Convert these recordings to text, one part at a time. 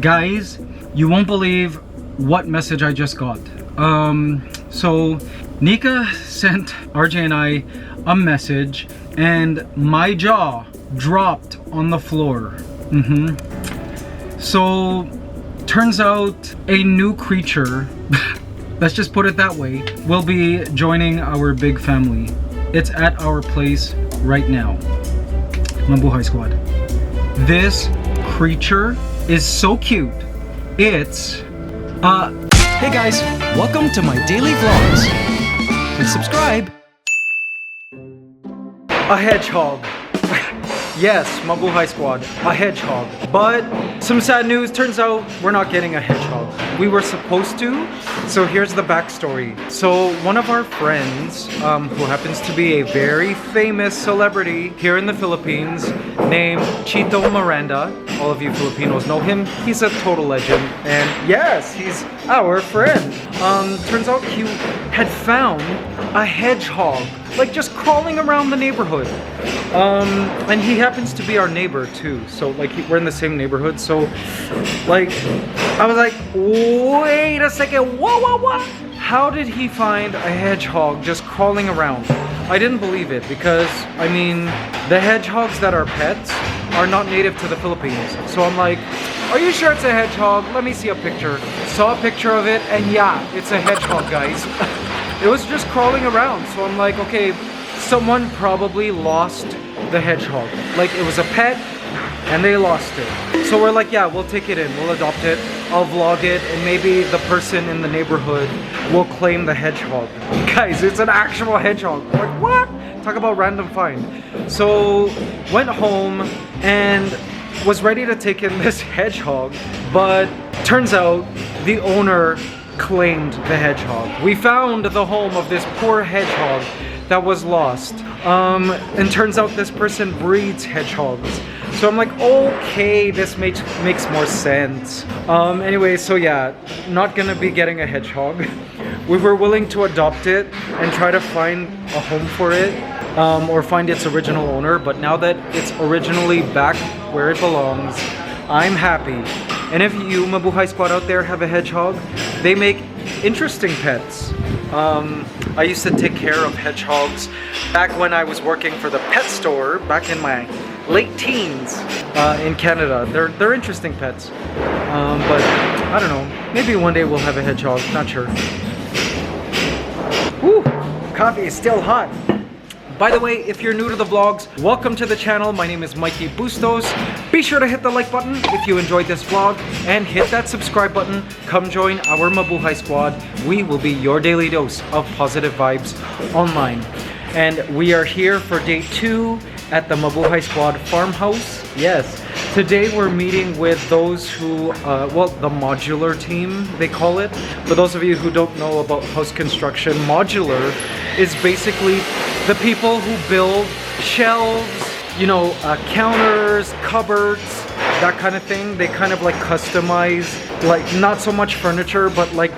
Guys, you won't believe what message I just got. So Nika sent RJ and I a message and my jaw dropped on the floor. So turns out a new creature, let's just put it that way, will be joining our big family. It's at our place right now. Mabuhay Squad. This creature is so cute. It's Hey guys, welcome to my daily vlogs. Please subscribe. a hedgehog. Yes, Mabuhay Squad, a hedgehog. But some sad news, turns out we're not getting a hedgehog. We were supposed to, so here's the backstory. So one of our friends, who happens to be a very famous celebrity here in the Philippines, named Chito Miranda. All of you Filipinos know him. He's a total legend. And yes, he's our friend. Turns out he had found a hedgehog, like just crawling around the neighborhood. And he happens to be our neighbor too. So like we're in the same neighborhood. So like I was like, wait a second, what? How did he find a hedgehog just crawling around? I didn't believe it because I mean the hedgehogs that are pets are not native to the Philippines. So I'm like, are you sure it's a hedgehog? Let me see a picture. Saw a picture of it and yeah, it's a hedgehog, guys. It was just crawling around. So I'm like, okay, someone probably lost the hedgehog. Like it was a pet and they lost it. So we're like, yeah, we'll take it in, we'll adopt it, I'll vlog it, and maybe the person in the neighborhood will claim the hedgehog. Guys, it's an actual hedgehog. I'm like, what? Talk about random find. So went home and was ready to take in this hedgehog, but turns out the owner claimed the hedgehog. We found the home of this poor hedgehog that was lost. And turns out this person breeds hedgehogs. So I'm like, okay, this makes more sense. Anyway, so yeah, not gonna be getting a hedgehog. We were willing to adopt it and try to find a home for it, or find its original owner, but now that it's originally back where it belongs, I'm happy. And if you, Mabuhay Squad out there, have a hedgehog, they make interesting pets. I used to take care of hedgehogs back when I was working for the pet store back in my late teens in Canada. They're interesting pets. But I don't know, maybe one day we'll have a hedgehog, not sure. Woo! Coffee is still hot. By the way, if you're new to the vlogs, welcome to the channel. My name is Mikey Bustos. Be sure to hit the like button if you enjoyed this vlog and hit that subscribe button. Come join our Mabuhay Squad. We will be your daily dose of positive vibes online. And we are here for day 2 at the Mabuhay Squad farmhouse. Yes, today we're meeting with those who, well, the modular team, they call it. For those of you who don't know about house construction, modular is basically the people who build shelves, you know, counters, cupboards, that kind of thing. They kind of like customize, like not so much furniture, but like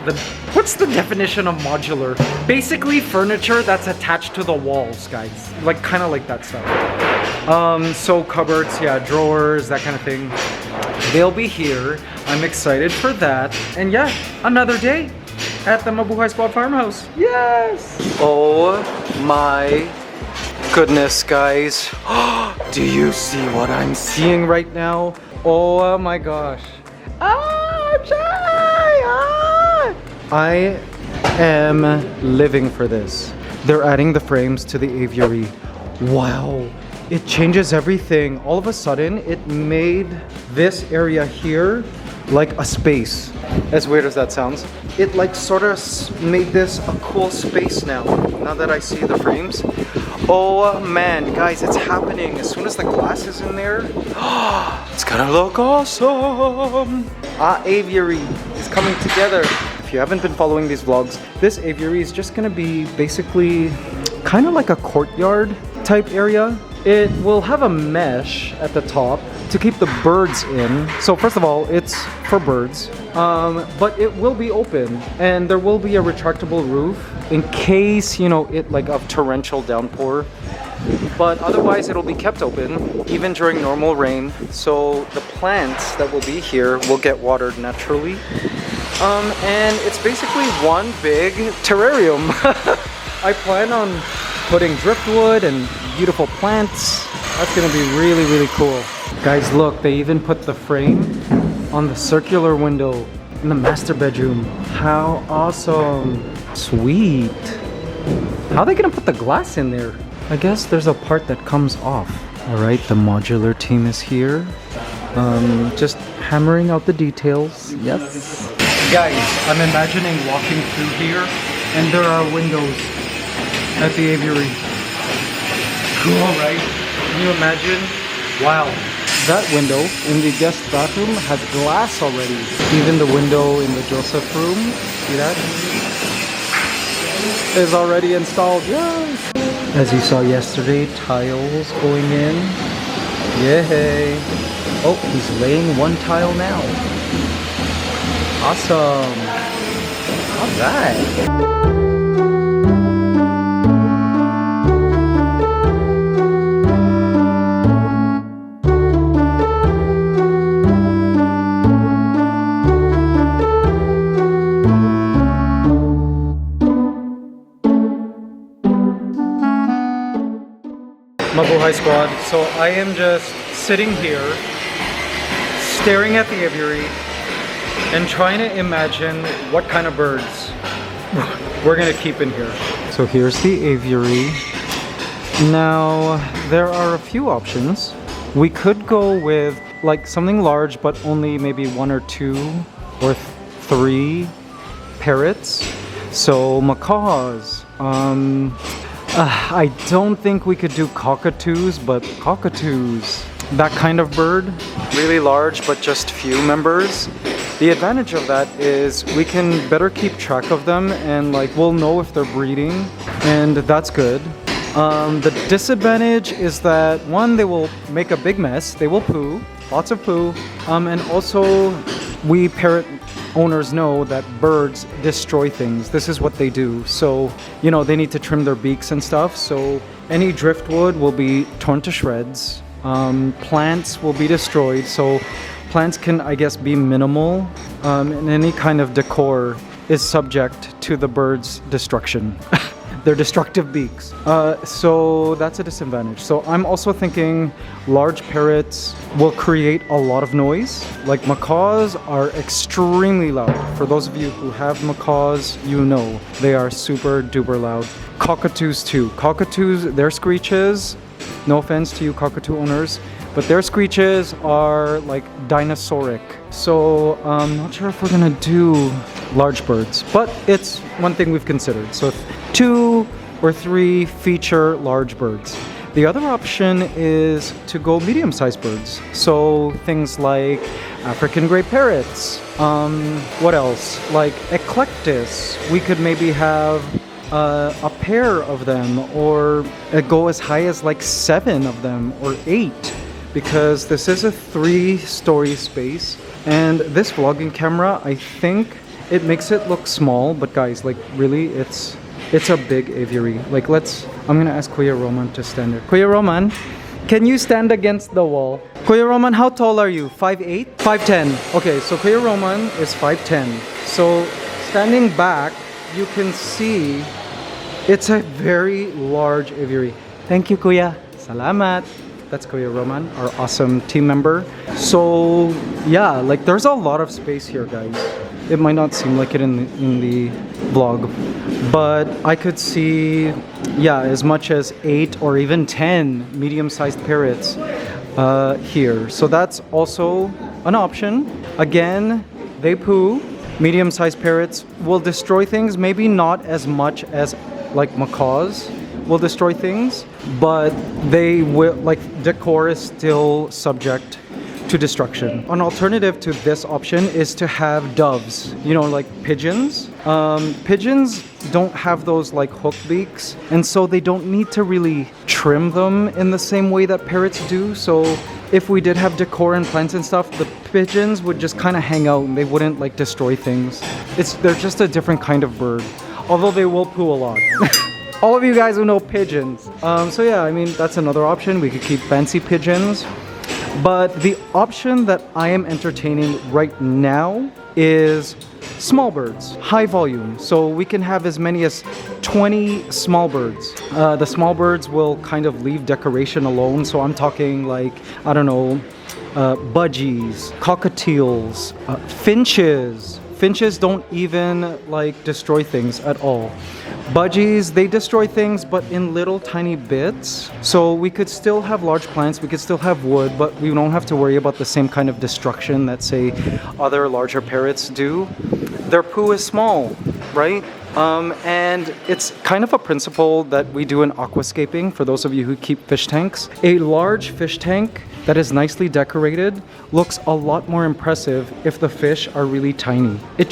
what's the definition of modular? Basically furniture that's attached to the walls, guys. Like kind of like that stuff. So cupboards, yeah, drawers, that kind of thing. They'll be here. I'm excited for that. And yeah, another day at the Mabuhay Squad farmhouse. Yes! Oh my goodness, guys. Do you see what I'm seeing right now? Oh my gosh. I am living for this. They're adding the frames to the aviary. Wow. It changes everything. All of a sudden, it made this area here like a space. As weird as that sounds, it like sort of made this a cool space now that I see the frames. Oh man, guys, it's happening. As soon as the glass is in there, it's gonna look awesome. Aviary is coming together. If you haven't been following these vlogs, this aviary is just gonna be basically kind of like a courtyard type area. It will have a mesh at the top to keep the birds in. So first of all, it's for birds, but it will be open and there will be a retractable roof in case, you know, it like of torrential downpour. but otherwise it'll be kept open even during normal rain. So the plants that will be here will get watered naturally. And it's basically one big terrarium. I plan on putting driftwood and beautiful plants. That's gonna be really, really cool. Guys, look, they even put the frame on the circular window in the master bedroom. How awesome. Sweet. How are they gonna put the glass in there? I guess there's a part that comes off. All right, the modular team is here. Just hammering out the details. Yes. Guys, I'm imagining walking through here and there are windows at the aviary. Cool, right? Can you imagine? Wow. That window in the guest bathroom has glass already. Even the window in the Joseph room, see that? Is already installed. Yay! As you saw yesterday, tiles going in. Yay! Oh, he's laying one tile now. Awesome! Alright! Mabuhay squad. So I am just sitting here, staring at the aviary, and trying to imagine what kind of birds we're gonna keep in here. So here's the aviary. Now, there are a few options. We could go with like something large, but only maybe 1 or 2 or 3 parrots. So macaws. I don't think we could do cockatoos, but cockatoos, that kind of bird, really large but just few members. The advantage of that is we can better keep track of them and like we'll know if they're breeding, and that's good. The disadvantage is that one, they will make a big mess, they will poo, lots of poo, and also we parrot owners know that birds destroy things. This is what they do. So, you know, they need to trim their beaks and stuff. So any driftwood will be torn to shreds. Plants will be destroyed. So plants can, I guess, be minimal. And any kind of decor is subject to the bird's destruction. Their destructive beaks. So that's a disadvantage. So I'm also thinking large parrots will create a lot of noise. Like macaws are extremely loud. For those of you who have macaws, you know they are super duper loud. Cockatoos too. Cockatoos, their screeches, no offense to you cockatoo owners, but their screeches are like dinosauric. So I'm not sure if we're gonna do large birds, but it's one thing we've considered. So 2 or 3 feature large birds. The other option is to go medium-sized birds. So things like African gray parrots. What else? Like eclectus. We could maybe have a pair of them, or go as high as like 7 of them or 8, because this is a 3-story space. And this vlogging camera, I think it makes it look small, but guys, like really, it's a big aviary. Like I'm gonna ask Kuya Roman to stand there. Kuya Roman, can you stand against the wall? Kuya Roman, how tall are you? 5'8"? 5'10". Okay, so Kuya Roman is 5'10". So standing back, you can see it's a very large aviary. Thank you, Kuya. Salamat. That's Kuya Roman, our awesome team member. So yeah, like there's a lot of space here, guys. It might not seem like it in the vlog, but I could see, yeah, as much as 8 or even 10 medium-sized parrots here. So that's also an option. Again, they poo. Medium-sized parrots will destroy things, maybe not as much as like macaws will destroy things, but they will, like, decor is still subject to destruction. An alternative to this option is to have doves, you know, like pigeons. Pigeons don't have those like hook beaks, and so they don't need to really trim them in the same way that parrots do. So if we did have decor and plants and stuff, the pigeons would just kind of hang out and they wouldn't like destroy things. They're just a different kind of bird, although they will poo a lot. all of you guys who know pigeons. So yeah, I mean, that's another option. We could keep fancy pigeons. But the option that I am entertaining right now is small birds, high volume. So we can have as many as 20 small birds. The small birds will kind of leave decoration alone. So I'm talking like, I don't know, budgies, cockatiels, finches. Finches don't even like destroy things at all. Budgies, they destroy things, but in little tiny bits. So we could still have large plants, we could still have wood, but we don't have to worry about the same kind of destruction that, say, other larger parrots do. Their poo is small, right? And it's kind of a principle that we do in aquascaping for those of you who keep fish tanks. A large fish tank that is nicely decorated looks a lot more impressive if the fish are really tiny. It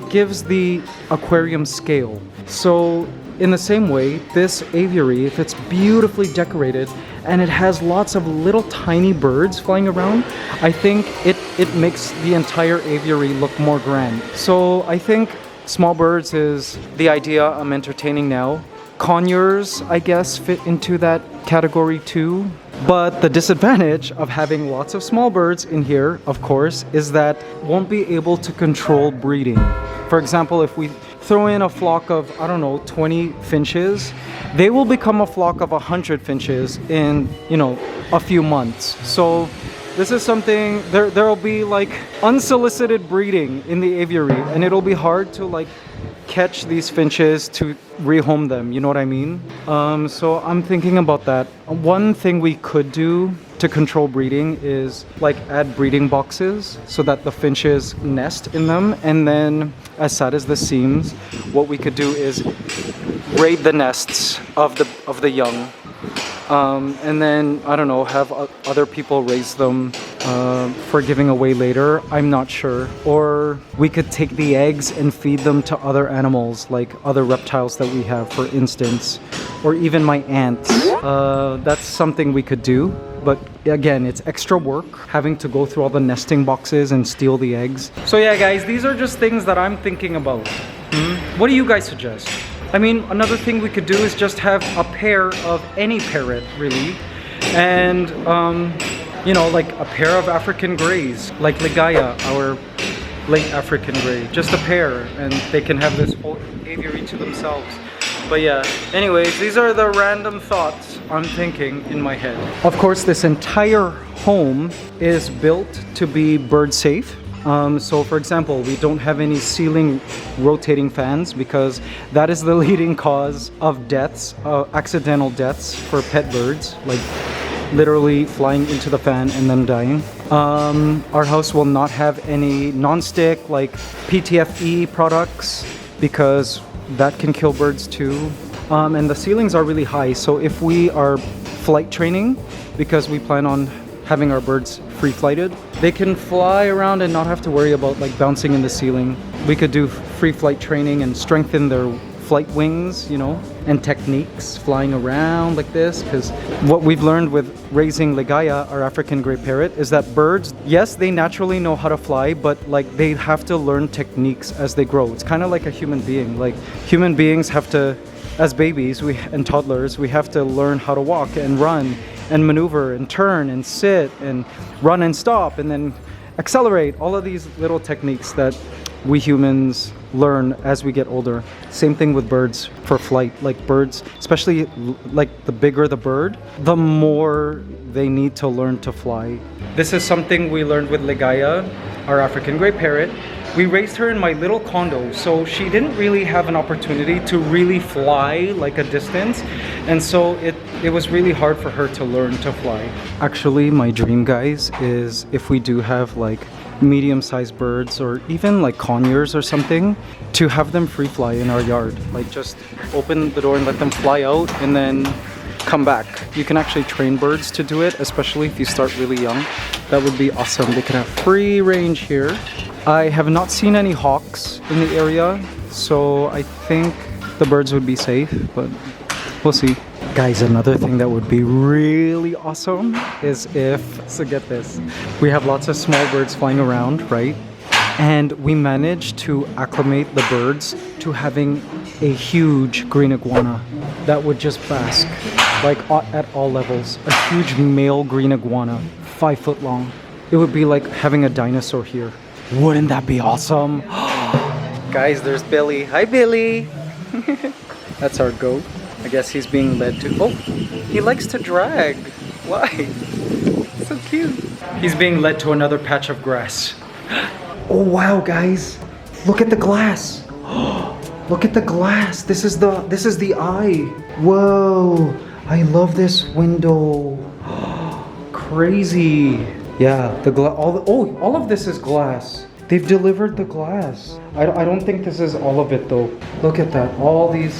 gives the aquarium scale. So in the same way, this aviary, if it's beautifully decorated and it has lots of little tiny birds flying around, I think it makes the entire aviary look more grand. So I think small birds is the idea I'm entertaining now. Conures, I guess, fit into that category too. But the disadvantage of having lots of small birds in here, of course, is that won't be able to control breeding. For example, if we throw in a flock of, I don't know, 20 finches, they will become a flock of 100 finches in, you know, a few months. So this is something, there'll be like unsolicited breeding in the aviary, and it'll be hard to like catch these finches to rehome them, you know what I mean? So I'm thinking about that. One thing we could do to control breeding is like add breeding boxes so that the finches nest in them, and then, as sad as this seems, what we could do is raid the nests of the young. And then, I don't know, have other people raise them for giving away later. I'm not sure. Or we could take the eggs and feed them to other animals, like other reptiles that we have, for instance. Or even my ants. That's something we could do. But again, it's extra work having to go through all the nesting boxes and steal the eggs. So yeah, guys, these are just things that I'm thinking about. What do you guys suggest? I mean, another thing we could do is just have a pair of any parrot, really. And, you know, like a pair of African greys, like Ligaya, our late African grey. Just a pair, and they can have this whole aviary to themselves. But yeah, anyways, these are the random thoughts I'm thinking in my head. Of course, this entire home is built to be bird safe. So for example, we don't have any ceiling rotating fans because that is the leading cause of deaths, accidental deaths for pet birds, like literally flying into the fan and then dying. Our house will not have any non-stick like PTFE products because that can kill birds too. And the ceilings are really high, so if we are flight training, because we plan on having our birds free flighted, they can fly around and not have to worry about like bouncing in the ceiling. We could do free flight training and strengthen their flight wings, you know, and techniques flying around like this, because what we've learned with raising Ligaya, our African grey parrot, is that birds, yes, they naturally know how to fly, but like they have to learn techniques as they grow. It's kind of like a human being. Like human beings have to, as babies and toddlers, we have to learn how to walk and run and maneuver and turn and sit and run and stop and then accelerate. All of these little techniques that we humans learn as we get older. Same thing with birds for flight. Like birds, especially like the bigger the bird, the more they need to learn to fly. This is something we learned with Ligaya, our African grey parrot. We raised her in my little condo, so she didn't really have an opportunity to really fly like a distance, and so it was really hard for her to learn to fly. Actually, my dream, guys, is if we do have like medium-sized birds or even like conures or something, to have them free fly in our yard. Like just open the door and let them fly out and then come back. You can actually train birds to do it, especially if you start really young. That would be awesome. They could have free range here. I have not seen any hawks in the area, so I think the birds would be safe, but we'll see. Guys, another thing that would be really awesome is if, so get this, we have lots of small birds flying around, right? And we managed to acclimate the birds to having a huge green iguana that would just bask like at all levels. A huge male green iguana, 5 foot long. It would be like having a dinosaur here. Wouldn't that be awesome? Guys, there's Billy. Hi, Billy. That's our goat. I guess he's being led to... Oh, he likes to drag. Why? So cute. He's being led to another patch of grass. Oh, wow, guys. Look at the glass. Look at the glass. This is the eye. Whoa. I love this window. Crazy. Yeah, all of this is glass. They've delivered the glass. I don't think this is all of it though. Look at that, all these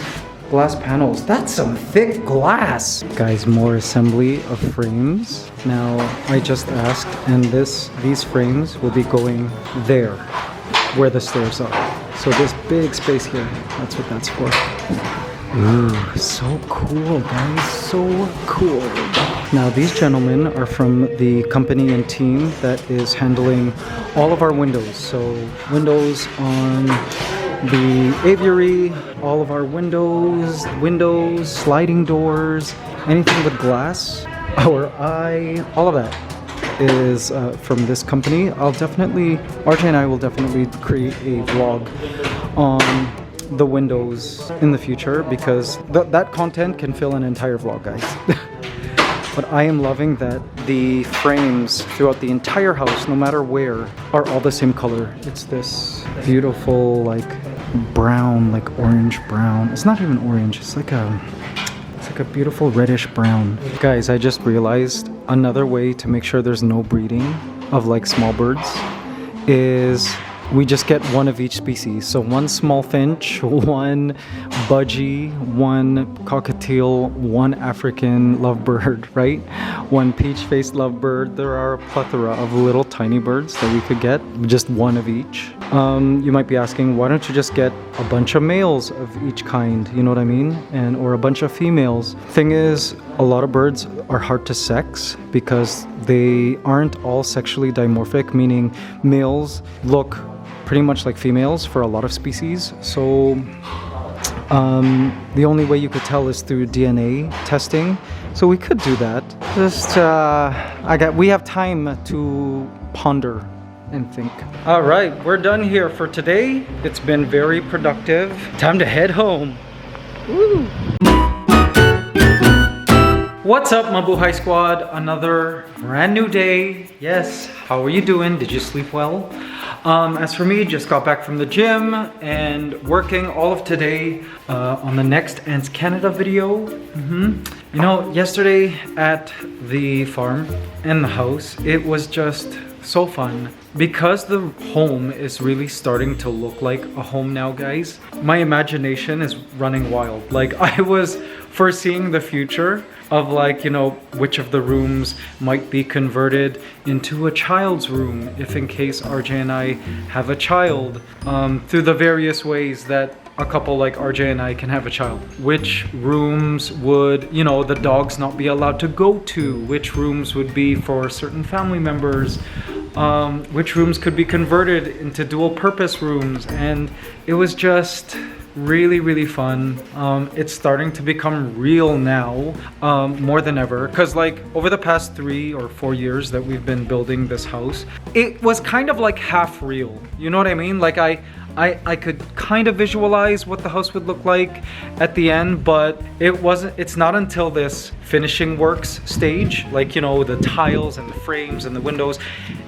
glass panels. That's some thick glass. Guys, more assembly of frames. Now, I just asked, and these frames will be going there, where the stairs are. So this big space here, that's what that's for. Ooh, so cool, guys, so cool. Now, these gentlemen are from the company and team that is handling all of our windows. So, windows on the Aviary, all of our windows, sliding doors, anything with glass, our eye, all of that is from this company. RJ and I will definitely create a vlog on the windows in the future because that content can fill an entire vlog, guys. But I am loving that the frames throughout the entire house, no matter where, are all the same color. It's this beautiful, like, brown, like orange brown. It's not even orange, it's like a beautiful reddish brown. Guys, I just realized another way to make sure there's no breeding of like small birds is we just get one of each species. So one small finch, one budgie, one cockatiel, one African lovebird, right? One peach-faced lovebird. There are a plethora of little tiny birds that we could get, just one of each. You might be asking, why don't you just get a bunch of males of each kind, you know what I mean? Or a bunch of females. Thing is, a lot of birds are hard to sex because they aren't all sexually dimorphic, meaning males look pretty much like females for a lot of species. So the only way you could tell is through DNA testing. So we could do that. Just we have time to ponder and think. All right, we're done here for today. It's been very productive. Time to head home. Woo. What's up, Mabuhay Squad? Another brand new day. Yes, how are you doing? Did you sleep well? As for me, just got back from the gym and working all of today on the next ANTSCANADA video. You know, yesterday at the farm and the house, it was just so fun. Because the home is really starting to look like a home now, guys, my imagination is running wild. Like, I was foreseeing the future of, like, you know, which of the rooms might be converted into a child's room if in case RJ and I have a child, through the various ways that a couple like RJ and I can have a child. Which rooms would, you know, the dogs not be allowed to go to? Which rooms would be for certain family members? Which rooms could be converted into dual purpose rooms? And it was just really fun. It's starting to become real now, more than ever, because like over the past 3 or 4 years that we've been building this house, it was kind of like half real, you know what I mean? Like I could kind of visualize what the house would look like at the end, but it's not until this finishing works stage, like, you know, the tiles and the frames and the windows,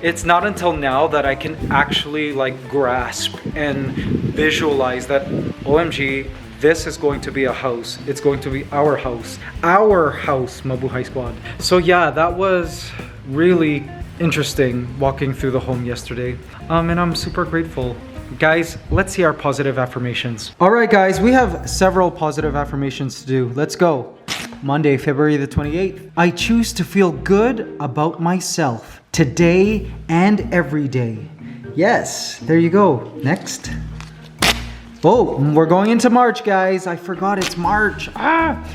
it's not until now that I can actually like grasp and visualize that, OMG, this is going to be a house. It's going to be our house, Mabuhay Squad. So yeah, that was really interesting walking through the home yesterday, and I'm super grateful. Guys, let's see our positive affirmations. All right, guys, we have several positive affirmations to do. Let's go. Monday, February the 28th. I choose to feel good about myself today and every day. Yes, there you go. Next. Oh, we're going into March, guys. I forgot it's March.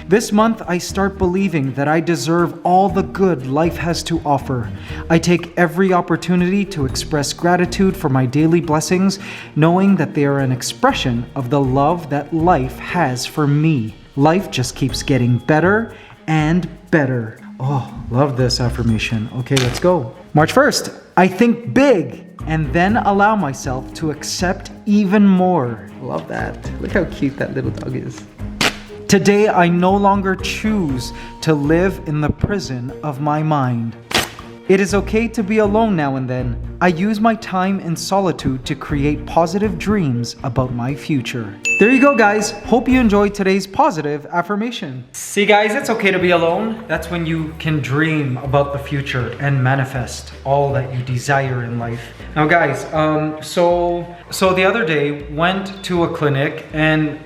This month, I start believing that I deserve all the good life has to offer. I take every opportunity to express gratitude for my daily blessings, knowing that they are an expression of the love that life has for me. Life just keeps getting better and better. Oh, love this affirmation. Okay, let's go. March 1st, I think big and then allow myself to accept even more. Love that. Look how cute that little dog is. Today, I no longer choose to live in the prison of my mind. It is okay to be alone now and then. I use my time in solitude to create positive dreams about my future. There you go, guys. Hope you enjoyed today's positive affirmation. See, guys, it's okay to be alone. That's when you can dream about the future and manifest all that you desire in life. Now, guys, so the other day went to a clinic and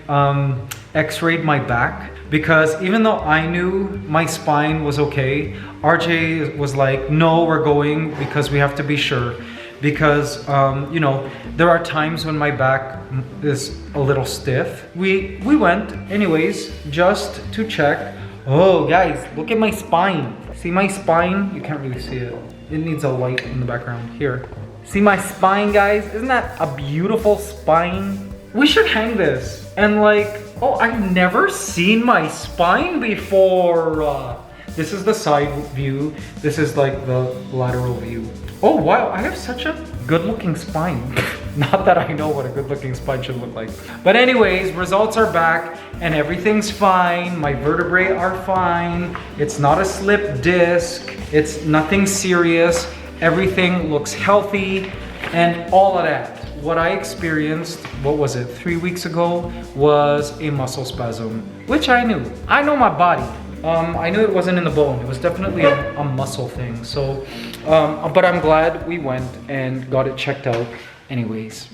x-rayed my back, because even though I knew my spine was okay, RJ was like, no, we're going because we have to be sure. Because, you know, there are times when my back is a little stiff. We went anyways, just to check. Oh, guys, look at my spine. See my spine? You can't really see it. It needs a light in the background. Here. See my spine, guys? Isn't that a beautiful spine? We should hang this. And like, oh, I've never seen my spine before. This is the side view. This is like the lateral view. Oh wow, I have such a good looking spine. Not that I know what a good looking spine should look like. But anyways, results are back and everything's fine. My vertebrae are fine. It's not a slip disc. It's nothing serious. Everything looks healthy and all of that. What I experienced, what was it, 3 weeks ago, was a muscle spasm, which I knew. I know my body. I knew it wasn't in the bone. It was definitely a muscle thing. So, but I'm glad we went and got it checked out anyways.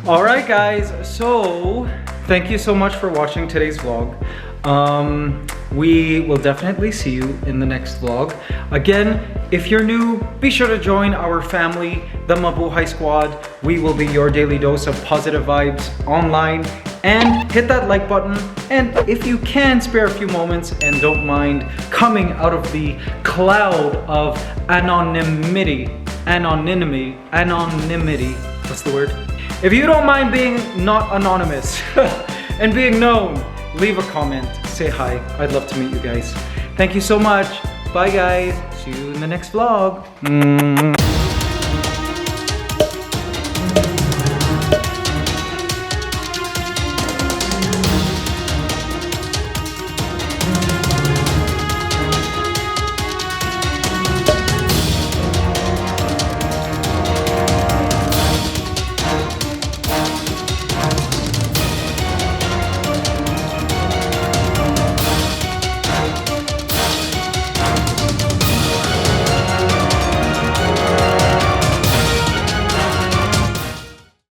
All right, guys. So thank you so much for watching today's vlog. We will definitely see you in the next vlog. Again, if you're new, be sure to join our family, the Mabuhay Squad. We will be your daily dose of positive vibes online. And hit that like button. And if you can spare a few moments and don't mind coming out of the cloud of anonymity. What's the word? If you don't mind being not anonymous and being known, leave a comment, say hi. I'd love to meet you guys. Thank you so much. Bye, guys. See you in the next vlog.